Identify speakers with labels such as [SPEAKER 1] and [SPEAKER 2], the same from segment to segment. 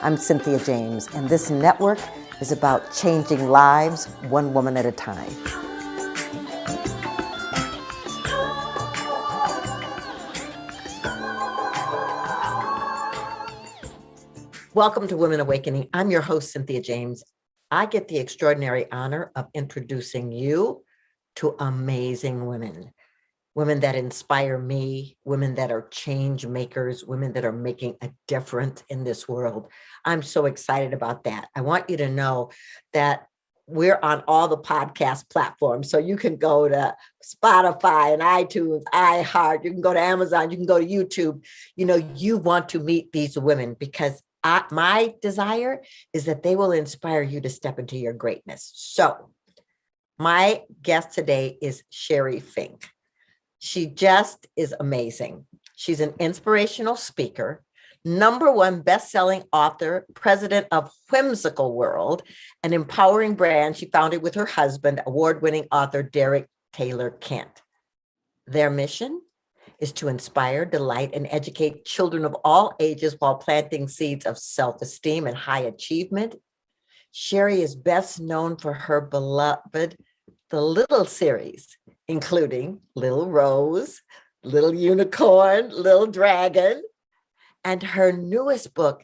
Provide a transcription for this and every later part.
[SPEAKER 1] I'm Cynthia James, and this network is about changing lives one woman at a time. Welcome to Women Awakening. I'm your host, Cynthia James. I get the extraordinary honor of introducing you to amazing women. Women that inspire me, women that are change makers, women that are making a difference in this world. I'm so excited about that. I want you to know that we're on all the podcast platforms. So you can go to Spotify and iTunes, iHeart, you can go to Amazon, you can go to YouTube. You know, you want to meet these women because my desire is that they will inspire you to step into your greatness. So my guest today is Sheri Fink. She just is amazing. She's an inspirational speaker, #1 best-selling author, president of Whimsical World, an empowering brand she founded with her husband, award-winning author Derek Taylor Kent. Their mission is to inspire, delight, and educate children of all ages while planting seeds of self-esteem and high achievement. Sheri is best known for her beloved The Little series, including Little Rose, Little Unicorn, Little Dragon, and her newest book,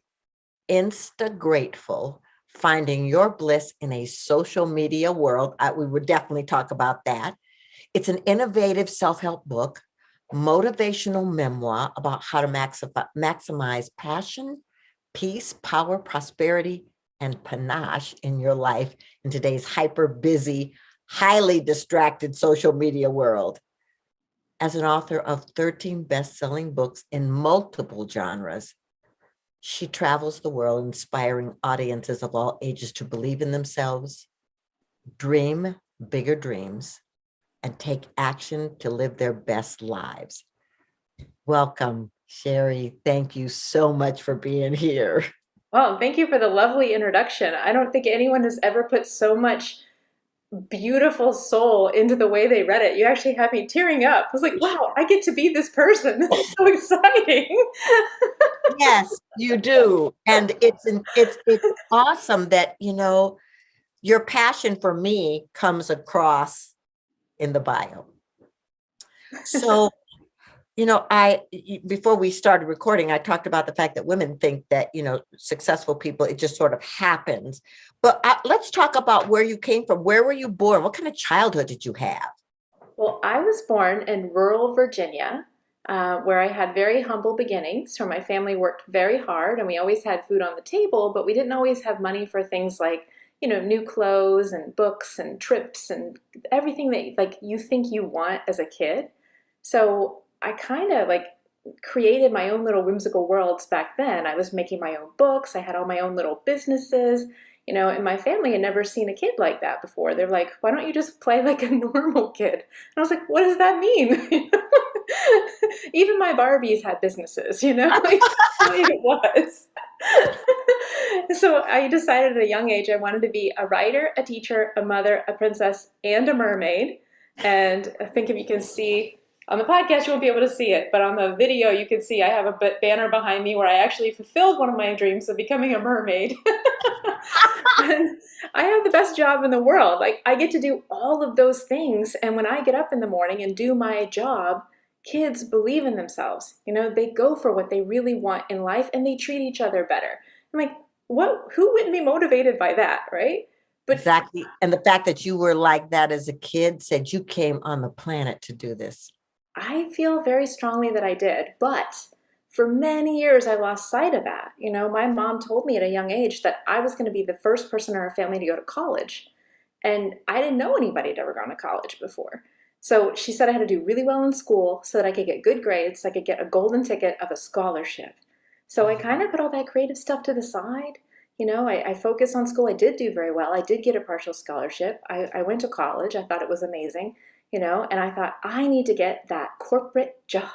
[SPEAKER 1] Insta Grateful, Finding Your Bliss in a Social Media World. We would definitely talk about that. It's an innovative self-help book, motivational memoir about how to maximize passion, peace, power, prosperity, and panache in your life in today's hyper busy, highly distracted social media world. As an author of 13 best-selling books in multiple genres, she travels the world inspiring audiences of all ages to believe in themselves, dream bigger dreams, and take action to live their best lives. Welcome, Sheri. Thank you so much for being here.
[SPEAKER 2] Well, thank you for the lovely introduction. I don't think anyone has ever put so much beautiful soul into the way they read it. You actually had me tearing up. I was like, wow, I get to be this person. This is so exciting.
[SPEAKER 1] Yes, you do. And it's awesome that, you know, your passion for me comes across in the bio. So, you know, before we started recording, I talked about the fact that women think that, you know, successful people, it just sort of happens. But let's talk about where you came from. Where were you born? What kind of childhood did you have?
[SPEAKER 2] Well, I was born in rural Virginia, where I had very humble beginnings, where my family worked very hard and we always had food on the table, but we didn't always have money for things like, new clothes and books and trips and everything that like you think you want as a kid. So I kind of like created my own little whimsical worlds back then. I was making my own books. I had all my own little businesses, and my family had never seen a kid like that before. They're like, why don't you just play like a normal kid? And I was like, what does that mean? Even my Barbies had businesses, like, that's the way it was. So I decided at a young age I wanted to be a writer, a teacher, a mother, a princess, and a mermaid. And I think if you can see on the podcast, you won't be able to see it, but on the video, you can see I have a banner behind me where I actually fulfilled one of my dreams of becoming a mermaid. And I have the best job in the world. Like, I get to do all of those things. And when I get up in the morning and do my job, kids believe in themselves. They go for what they really want in life and they treat each other better. I'm like, who wouldn't be motivated by that, right?
[SPEAKER 1] But exactly. And the fact that you were like that as a kid said you came on the planet to do this.
[SPEAKER 2] I feel very strongly that I did, but for many years I lost sight of that. My mom told me at a young age that I was going to be the first person in our family to go to college. And I didn't know anybody had ever gone to college before. So she said I had to do really well in school so that I could get good grades, so I could get a golden ticket of a scholarship. So I kind of put all that creative stuff to the side. I focused on school. I did do very well. I did get a partial scholarship. I went to college. I thought it was amazing, and I thought I need to get that corporate job.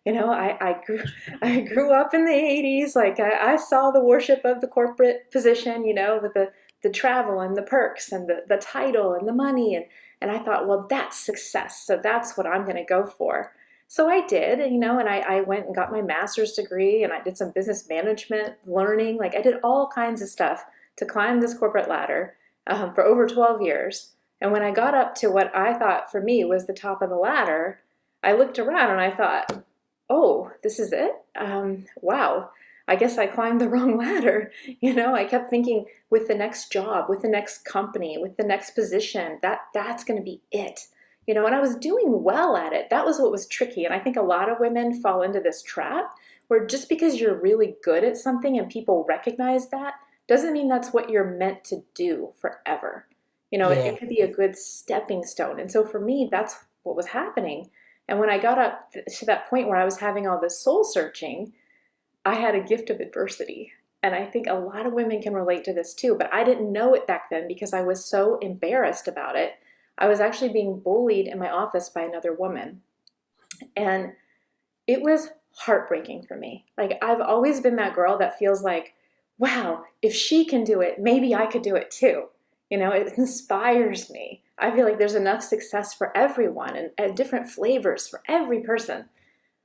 [SPEAKER 2] I grew up in the 80s. Like I saw the worship of the corporate position, with the travel and the perks and the title and the money. And I thought, well, that's success. So that's what I'm going to go for. So I did, and I went and got my master's degree and I did some business management learning. Like I did all kinds of stuff to climb this corporate ladder for over 12 years. And when I got up to what I thought for me was the top of the ladder, I looked around and I thought, oh, this is it? Wow. I guess I climbed the wrong ladder. I kept thinking with the next job, with the next company, with the next position, that's going to be it. And I was doing well at it. That was what was tricky. And I think a lot of women fall into this trap where just because you're really good at something and people recognize that doesn't mean that's what you're meant to do forever. It
[SPEAKER 1] Yeah.
[SPEAKER 2] could be a good stepping stone. And so for me, that's what was happening. And when I got up to that point where I was having all this soul searching, I had a gift of adversity. And I think a lot of women can relate to this too, but I didn't know it back then because I was so embarrassed about it. I was actually being bullied in my office by another woman. And it was heartbreaking for me. Like, I've always been that girl that feels like, wow, if she can do it, maybe I could do it too. It inspires me. I feel like there's enough success for everyone and different flavors for every person.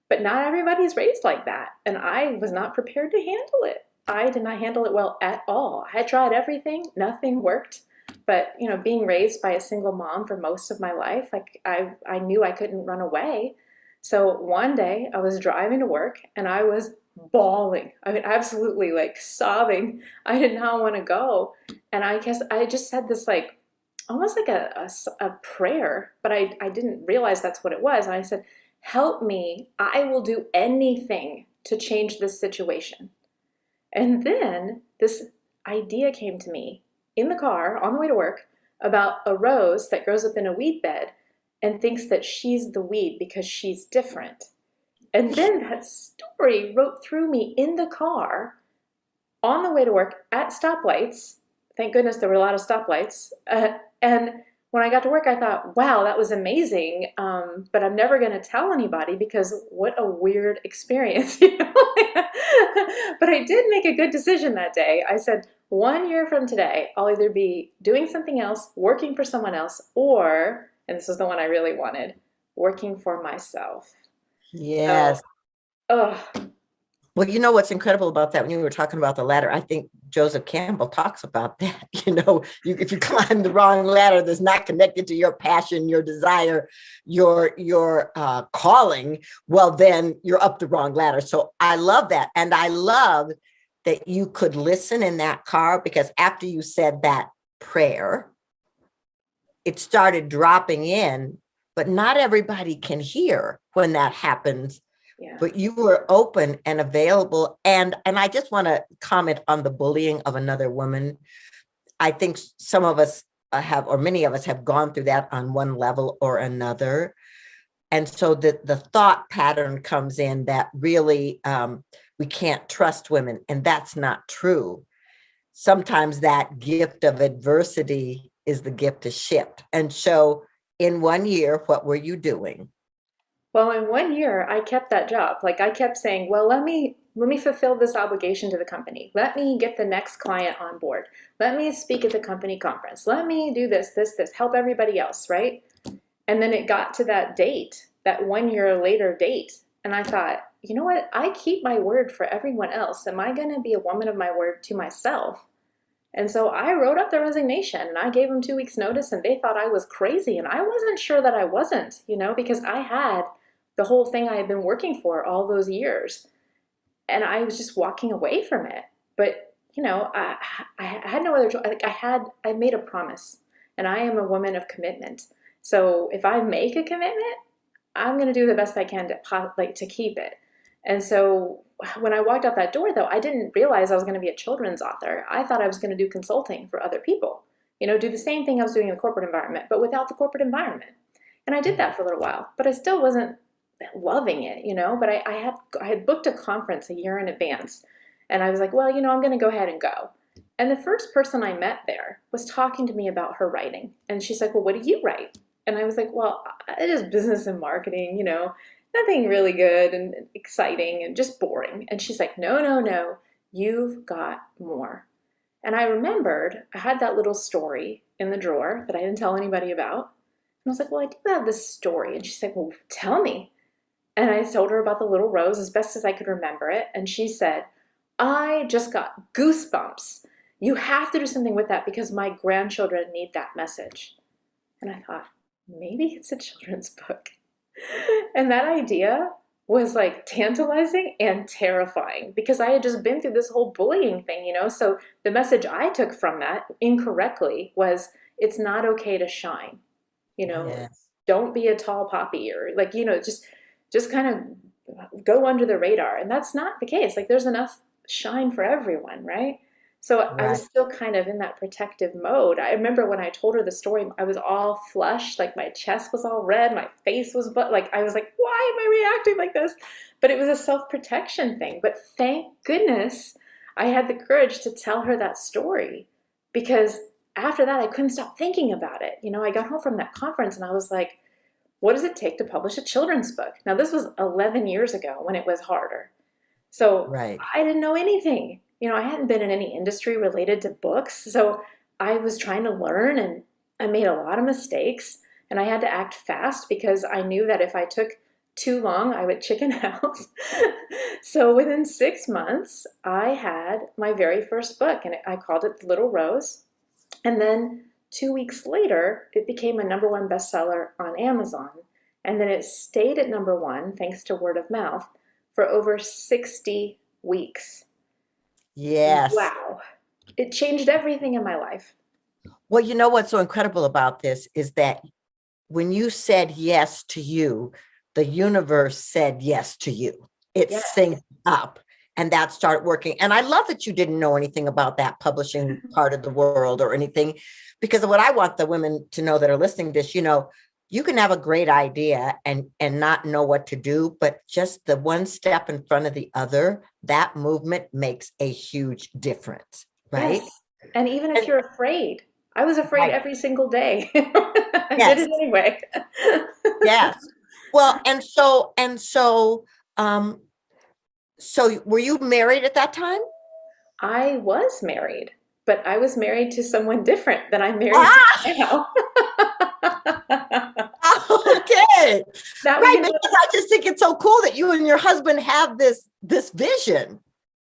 [SPEAKER 2] But not everybody's raised like that. And I was not prepared to handle it. I did not handle it well at all. I tried everything, nothing worked. But, being raised by a single mom for most of my life, like I knew I couldn't run away. So one day I was driving to work and I was bawling. I mean, absolutely like sobbing. I did not want to go. And I guess I just said this like almost like a prayer, but I didn't realize that's what it was. And I said, help me. I will do anything to change this situation. And then this idea came to me in the car on the way to work about a rose that grows up in a weed bed and thinks that she's the weed because she's different. And then that story wrote through me in the car on the way to work at stoplights. Thank goodness there were a lot of stoplights. And when I got to work, I thought, wow, that was amazing. But I'm never going to tell anybody because what a weird experience. But I did make a good decision that day. I said, 1 year from today, I'll either be doing something else, working for someone else, or, and this is the one I really wanted, working for myself. So,
[SPEAKER 1] Yes.
[SPEAKER 2] ugh,
[SPEAKER 1] Well, you know what's incredible about that when you were talking about the ladder, I think Joseph Campbell talks about that. If you climb the wrong ladder that's not connected to your passion, your desire, your calling, well, then you're up the wrong ladder. So I love that. And I love that you could listen in that car because after you said that prayer, it started dropping in, but not everybody can hear when that happens,
[SPEAKER 2] yeah.
[SPEAKER 1] but you were open and available. And I just want to comment on the bullying of another woman. I think some of us have, or many of us have gone through that on one level or another. And so the thought pattern comes in that really we can't trust women, and that's not true. Sometimes that gift of adversity is the gift of shift. And so in 1 year, what were you doing?
[SPEAKER 2] Well, in 1 year, I kept that job. Like I kept saying, well, let me fulfill this obligation to the company. Let me get the next client on board. Let me speak at the company conference. Let me do this, help everybody else, right? And then it got to that date, that 1 year later date. And I thought, you know what? I keep my word for everyone else. Am I going to be a woman of my word to myself? And so I wrote up the resignation and I gave them 2 weeks notice and they thought I was crazy. And I wasn't sure that I wasn't, because I had the whole thing I had been working for all those years. And I was just walking away from it. But, I had no other choice. Like I made a promise and I am a woman of commitment. So if I make a commitment, I'm going to do the best I can to keep it. And so when I walked out that door, though, I didn't realize I was going to be a children's author. I thought I was going to do consulting for other people, do the same thing I was doing in the corporate environment, but without the corporate environment. And I did that for a little while, but I still wasn't loving it, But I had booked a conference a year in advance, and I was like, well, I'm going to go ahead and go. And the first person I met there was talking to me about her writing, and she's like, well, what do you write? And I was like, well, I just business and marketing, nothing really good and exciting and just boring. And she's like, no, no, no, you've got more. And I remembered I had that little story in the drawer that I didn't tell anybody about. And I was like, well, I do have this story. And she's like, well, tell me. And I told her about the little rose as best as I could remember it. And she said, I just got goosebumps. You have to do something with that because my grandchildren need that message. And I thought, maybe it's a children's book. And that idea was like tantalizing and terrifying because I had just been through this whole bullying thing, you know? So the message I took from that incorrectly was it's not okay to shine, you know,
[SPEAKER 1] Yes.
[SPEAKER 2] don't be a tall poppy or like, just kind of go under the radar. And that's not the case. Like there's enough shine for everyone, right? So I
[SPEAKER 1] Right.
[SPEAKER 2] was still kind of in that protective mode. I remember when I told her the story, I was all flushed, like my chest was all red, my face was but like I was like, why am I reacting like this? But it was a self-protection thing. But thank goodness I had the courage to tell her that story because after that I couldn't stop thinking about it. You know, I got home from that conference and I was like, what does it take to publish a children's book? Now, this was 11 years ago when it was harder. So
[SPEAKER 1] Right.
[SPEAKER 2] I didn't know anything. You know, I hadn't been in any industry related to books. So I was trying to learn and I made a lot of mistakes and I had to act fast because I knew that if I took too long, I would chicken out. So within 6 months, I had my very first book and I called it The Little Rose. And then 2 weeks later, it became a number one bestseller on Amazon. And then it stayed at number one, thanks to word of mouth, for over 60 weeks.
[SPEAKER 1] Yes.
[SPEAKER 2] Wow. It changed everything in my life.
[SPEAKER 1] Well, you know what's so incredible about this is that when you said yes to you, the universe said yes to you. It
[SPEAKER 2] Yes.
[SPEAKER 1] synced up and that started working. And I love that you didn't know anything about that publishing part of the world or anything, because what I want the women to know that are listening to this, you can have a great idea and not know what to do, but just the one step in front of the other, that movement makes a huge difference, right?
[SPEAKER 2] Yes. And even if
[SPEAKER 1] And
[SPEAKER 2] you're afraid, I was afraid
[SPEAKER 1] right,
[SPEAKER 2] every single day. I did
[SPEAKER 1] yes,
[SPEAKER 2] it anyway.
[SPEAKER 1] yes. Well, um, so were you married at that time?
[SPEAKER 2] I was married, but I was married to someone different than I'm married to
[SPEAKER 1] Ah,
[SPEAKER 2] now.
[SPEAKER 1] okay.
[SPEAKER 2] That
[SPEAKER 1] Right,
[SPEAKER 2] you know,
[SPEAKER 1] because I just think it's so cool that you and your husband have this vision.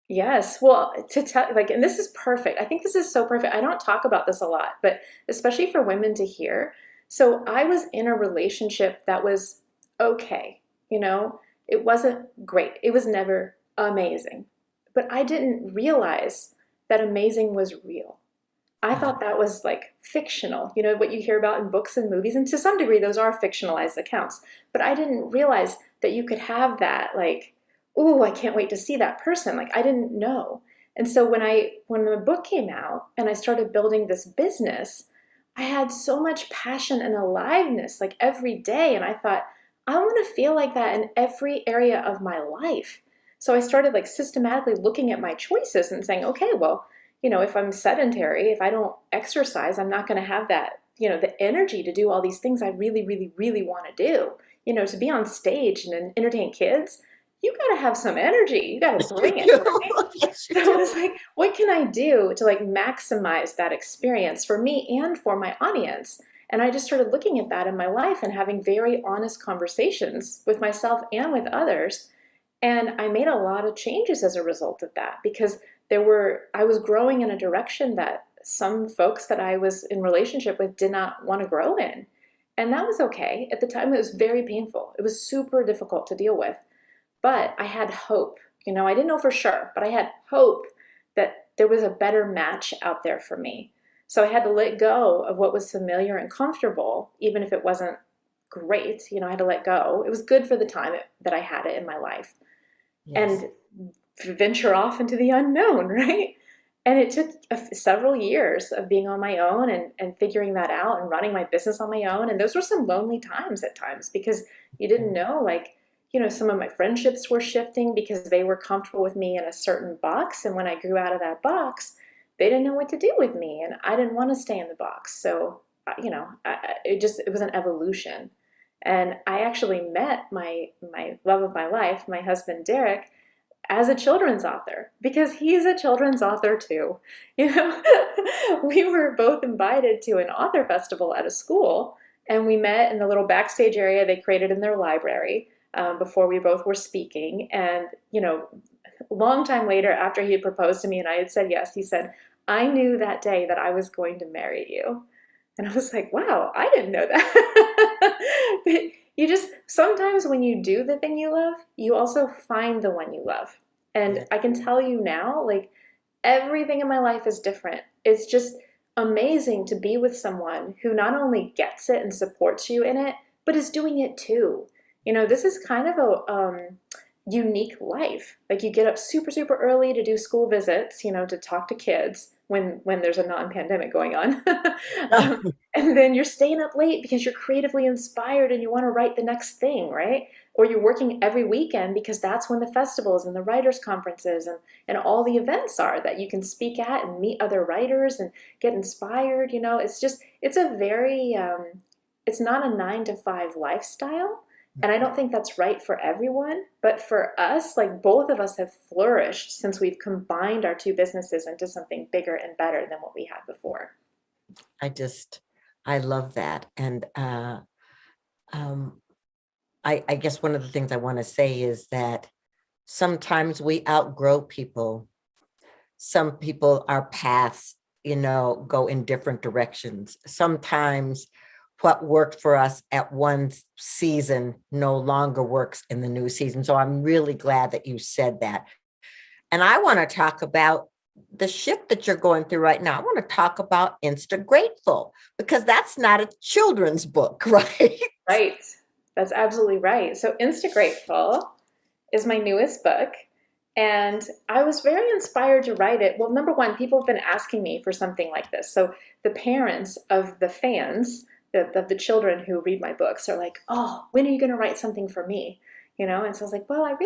[SPEAKER 2] yes. Well, to tell like, and this is perfect. I think this is so perfect. I don't talk about this a lot, but especially for women to hear. So I was in a relationship that was okay. You know, it wasn't great. It was never amazing, but I didn't realize that amazing was real. I
[SPEAKER 1] Yeah.
[SPEAKER 2] thought that was like fictional, you know, what you hear about in books and movies. And to some degree, those are fictionalized accounts. But I didn't realize that you could have that, like, oh, I can't wait to see that person. Like, I didn't know. And so when the book came out and I started building this business, I had so much passion and aliveness like every day. And I thought, I want to feel like that in every area of my life. So I started like systematically looking at my choices and saying, okay, well, if I'm sedentary, if I don't exercise, I'm not going to have that, the energy to do all these things I really, really, really want to do. To be on stage and entertain kids, you got to have some energy. You got to
[SPEAKER 1] Yes, you
[SPEAKER 2] bring it,
[SPEAKER 1] do.
[SPEAKER 2] right?
[SPEAKER 1] Yes, you
[SPEAKER 2] So I
[SPEAKER 1] do.
[SPEAKER 2] was like, what can I do to like maximize that experience for me and for my audience? And I just started looking at that in my life and having very honest conversations with myself and with others. And I made a lot of changes as a result of that because I was growing in a direction that some folks that I was in relationship with did not want to grow in. And that was okay. At the time, it was very painful. It was super difficult to deal with. But I had hope. I didn't know for sure, but I had hope that there was a better match out there for me. So I had to let go of what was familiar and comfortable, even if it wasn't great. I had to let go. It was good for the time that I had it in my life
[SPEAKER 1] Yes.
[SPEAKER 2] and venture off into the unknown, right? And it took several years of being on my own and figuring that out and running my business on my own. And those were some lonely times at times because you didn't know, like, some of my friendships were shifting because they were comfortable with me in a certain box. And when I grew out of that box, they didn't know what to do with me. And I didn't want to stay in the box. So, it was an evolution. And I actually met my love of my life, my husband Derek, as a children's author because he's a children's author too. You know, we were both invited to an author festival at a school and we met in the little backstage area they created in their library. before we both were speaking. And, a long time later, after he had proposed to me and I had said yes, he said, I knew that day that I was going to marry you. And I was like, wow, I didn't know that. But you just, sometimes when you do the thing you love, you also find the one you love. And
[SPEAKER 1] Yeah.
[SPEAKER 2] I can tell you now, like, everything in my life is different. It's just amazing to be with someone who not only gets it and supports you in it, but is doing it too. This is kind of a unique life. Like you get up super, super early to do school visits, to talk to kids when there's a non-pandemic going on. um, and then you're staying up late because you're creatively inspired and you want to write the next thing, right? Or you're working every weekend because that's when the festivals and the writers' conferences and all the events are that you can speak at and meet other writers and get inspired. It's a very, it's not a 9 to 5 lifestyle. And I don't think that's right for everyone. But for us, like both of us have flourished since we've combined our two businesses into something bigger and better than what we had before.
[SPEAKER 1] I just, I love that. And um, I guess one of the things I want to say is that sometimes we outgrow people. Some people, our paths, go in different directions. Sometimes what worked for us at one season no longer works in the new season. So I'm really glad that you said that. And I want to talk about the shift that you're going through right now. I want to talk about Insta Grateful because that's not a children's book, right?
[SPEAKER 2] Right. That's absolutely right. So Insta Grateful is my newest book. And I was very inspired to write it. Well, number one, people have been asking me for something like this. So the parents of the fans, of the children who read my books are like, oh, when are you going to write something for me? And so I was like, well, I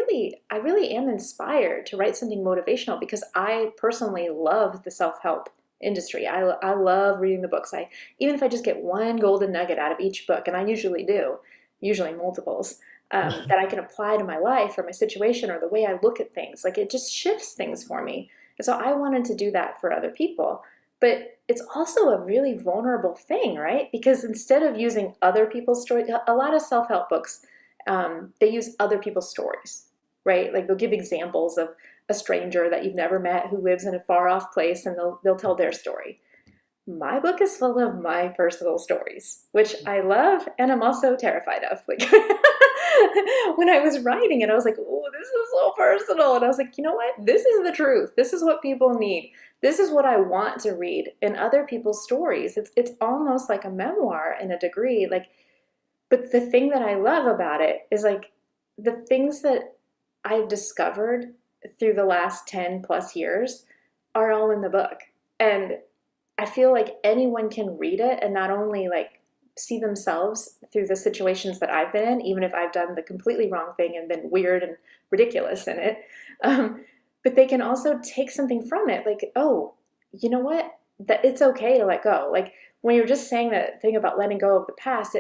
[SPEAKER 2] really am inspired to write something motivational because I personally love the self-help industry. I love reading the books. Even if I just get one golden nugget out of each book, and I usually do, usually multiples, that I can apply to my life or my situation or the way I look at things. Like it just shifts things for me. And so I wanted to do that for other people. But it's also a really vulnerable thing, right? Because instead of using other people's stories, a lot of self-help books, they use other people's stories, right? Like they'll give examples of a stranger that you've never met who lives in a far off place and they'll tell their story. My book is full of my personal stories, which I love and I'm also terrified of. Like when I was writing it, I was like, oh, this is so personal. And I was like, you know what? This is the truth. This is what people need. This is what I want to read in other people's stories. It's almost like a memoir in a degree. Like, but the thing that I love about it is like the things that I've discovered through the last 10 plus years are all in the book. And I feel like anyone can read it and not only like see themselves through the situations that I've been in, even if I've done the completely wrong thing and been weird and ridiculous in it, um, but they can also take something from it. Like, oh, you know what? That it's okay to let go. Like when you're just saying that thing about letting go of the past,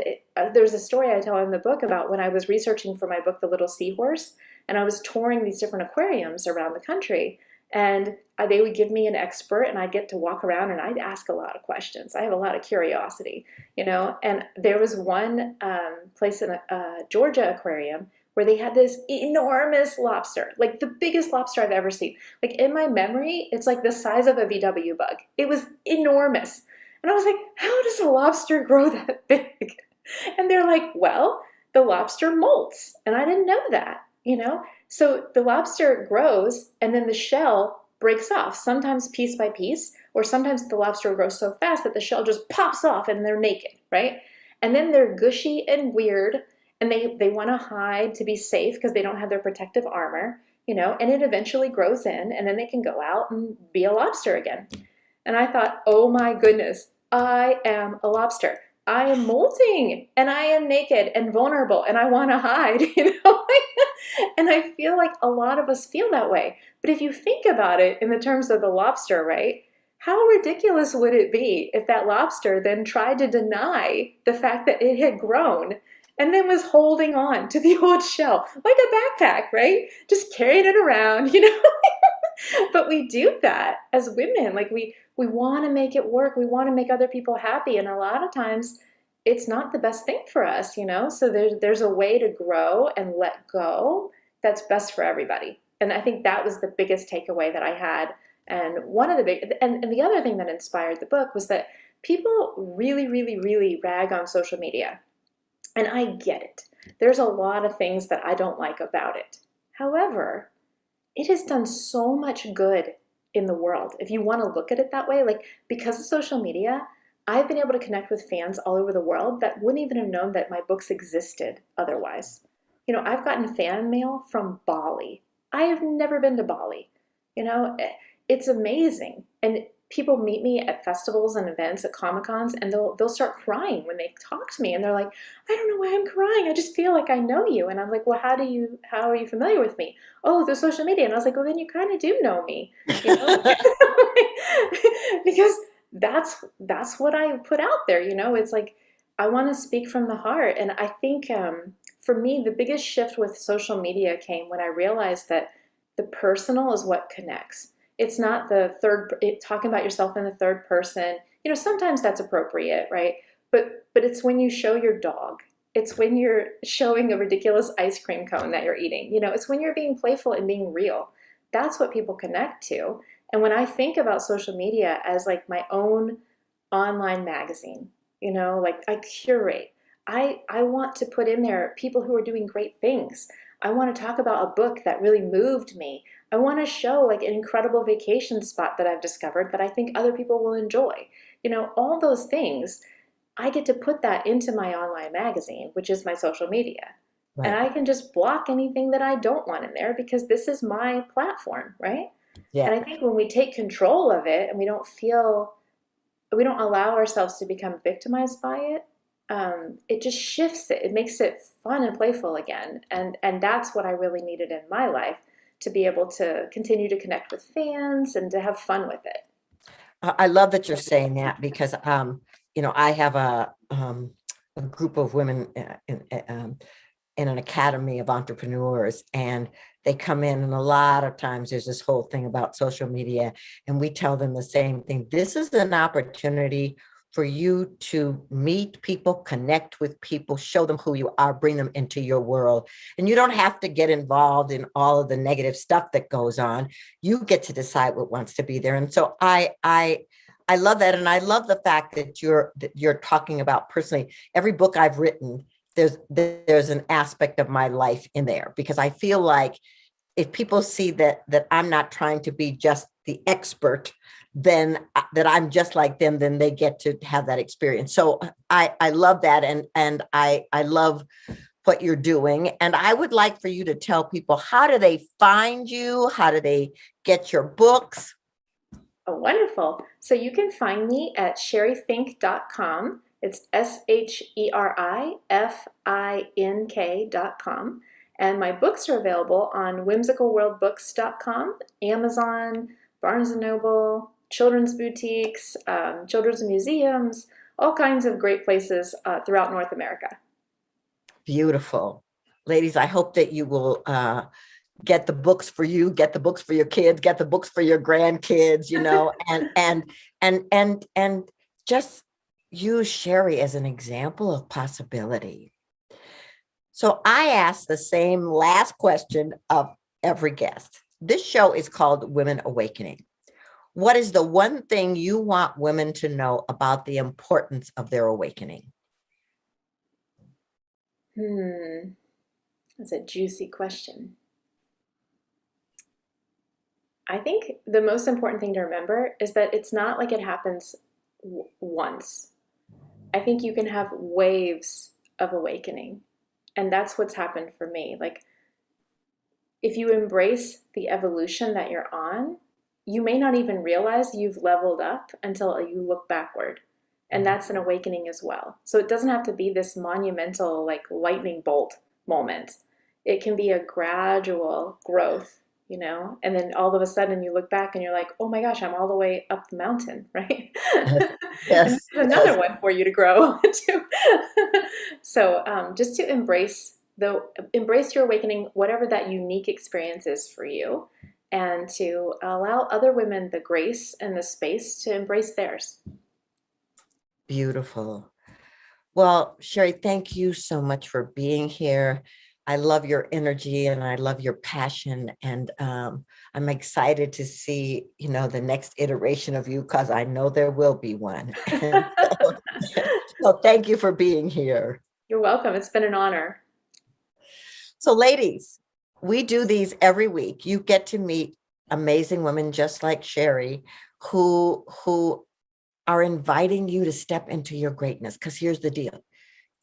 [SPEAKER 2] there's a story I tell in the book about when I was researching for my book, The Little Seahorse, and I was touring these different aquariums around the country. And they would give me an expert and I'd get to walk around and I'd ask a lot of questions. I have a lot of curiosity. And there was one place in a Georgia aquarium where they had this enormous lobster, like the biggest lobster I've ever seen. Like in my memory, it's like the size of a VW bug. It was enormous. And I was like, how does a lobster grow that big? And they're like, well, the lobster molts. And I didn't know that. So the lobster grows and then the shell breaks off, sometimes piece by piece, or sometimes the lobster grows so fast that the shell just pops off and they're naked, right? And then they're gushy and weird and they want to hide to be safe because they don't have their protective armor, and it eventually grows in and then they can go out and be a lobster again. And I thought, oh my goodness, I am a lobster. I am molting and I am naked and vulnerable and I want to hide. And I feel like a lot of us feel that way. But if you think about it in the terms of the lobster, right? How ridiculous would it be if that lobster then tried to deny the fact that it had grown and then was holding on to the old shell like a backpack, right? Just carrying it around. But we do that as women. Like we want to make it work. We want to make other people happy. And a lot of times it's not the best thing for us, you know? So there's a way to grow and let go that's best for everybody. And I think that was the biggest takeaway that I had. And one of the big and the other thing that inspired the book was that people really, really, really rag on social media. And I get it. There's a lot of things that I don't like about it. However, it has done so much good in the world. If you want to look at it that way, like because of social media, I've been able to connect with fans all over the world that wouldn't even have known that my books existed otherwise. You know, I've gotten fan mail from Bali. I have never been to Bali. You know, it's amazing. And people meet me at festivals and events at Comic Cons and they'll start crying when they talk to me and they're like, I don't know why I'm crying. I just feel like I know you. And I'm like, well, how are you familiar with me? Oh, through social media. And I was like, well, then you kind of do know me, you know, because that's what I put out there. You know, it's like I want to speak from the heart, and I think for me, the biggest shift with social media came when I realized that the personal is what connects. It's not talking about yourself in the third person. You know, sometimes that's appropriate, right? But it's when you show your dog. It's when you're showing a ridiculous ice cream cone that you're eating. You know, it's when you're being playful and being real. That's what people connect to. And when I think about social media as like my own online magazine, you know, like I curate. I want to put in there people who are doing great things. I want to talk about a book that really moved me. I want to show like an incredible vacation spot that I've discovered that I think other people will enjoy. You know, all those things, I get to put that into my online magazine, which is my social media. And
[SPEAKER 1] Right.
[SPEAKER 2] I can just block anything that I don't want in there because this is my platform, right?
[SPEAKER 1] Yeah.
[SPEAKER 2] And I think when we take control of it and we don't allow ourselves to become victimized by it, it just shifts it. It makes it fun and playful again. And that's what I really needed in my life to be able to continue to connect with fans and to have fun with it.
[SPEAKER 1] I love that you're saying that because, I have a group of women in an academy of entrepreneurs, and they come in, and a lot of times there's this whole thing about social media, and we tell them the same thing. This is an opportunity for you to meet people, connect with people, show them who you are, bring them into your world. And you don't have to get involved in all of the negative stuff that goes on. You get to decide what wants to be there. And so I love that. And I love the fact that you're talking about personally. Every book I've written, there's an aspect of my life in there, because I feel like if people see that I'm not trying to be just the expert, then that I'm just like them, then they get to have that experience. So I love that, and I love what you're doing. And I would like for you to tell people, how do they find you? How do they get your books?
[SPEAKER 2] Oh, wonderful. So you can find me at sherifink.com. It's SHERIFINK.com. And my books are available on whimsicalworldbooks.com, Amazon, Barnes& and Noble, children's boutiques, children's museums, all kinds of great places throughout North America.
[SPEAKER 1] Beautiful. Ladies, I hope that you will get the books for you, get the books for your kids, get the books for your grandkids, and just use Sheri as an example of possibility. So I asked the same last question of every guest. This show is called Women Awakening. What is the one thing you want women to know about the importance of their awakening?
[SPEAKER 2] That's a juicy question. I think the most important thing to remember is that it's not like it happens once. I think you can have waves of awakening. And that's what's happened for me. Like, if you embrace the evolution that you're on, you may not even realize you've leveled up until you look backward. And that's an awakening as well. So it doesn't have to be this monumental, like lightning bolt moment. It can be a gradual growth, you know? And then all of a sudden you look back and you're like, oh my gosh, I'm all the way up the mountain, right? And
[SPEAKER 1] Yes,
[SPEAKER 2] there's
[SPEAKER 1] yes.
[SPEAKER 2] another one for you to grow to. So just to embrace your awakening, whatever that unique experience is for you, and to allow other women the grace and the space to embrace theirs.
[SPEAKER 1] Beautiful. Well, Sheri, thank you so much for being here. I love your energy and I love your passion. And I'm excited to see, the next iteration of you because I know there will be one. And so thank you for being here.
[SPEAKER 2] You're welcome. It's been an honor.
[SPEAKER 1] So, ladies, we do these every week. You get to meet amazing women just like Sheri who are inviting you to step into your greatness. Because here's the deal.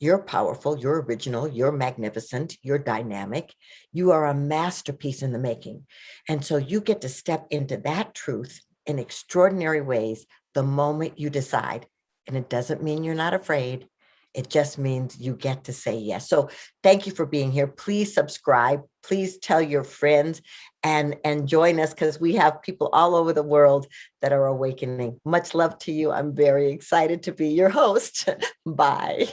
[SPEAKER 1] You're powerful, you're original, you're magnificent, you're dynamic. You are a masterpiece in the making. And so you get to step into that truth in extraordinary ways the moment you decide. And it doesn't mean you're not afraid. It just means you get to say yes. So thank you for being here. Please subscribe. Please tell your friends and join us because we have people all over the world that are awakening. Much love to you. I'm very excited to be your host. Bye.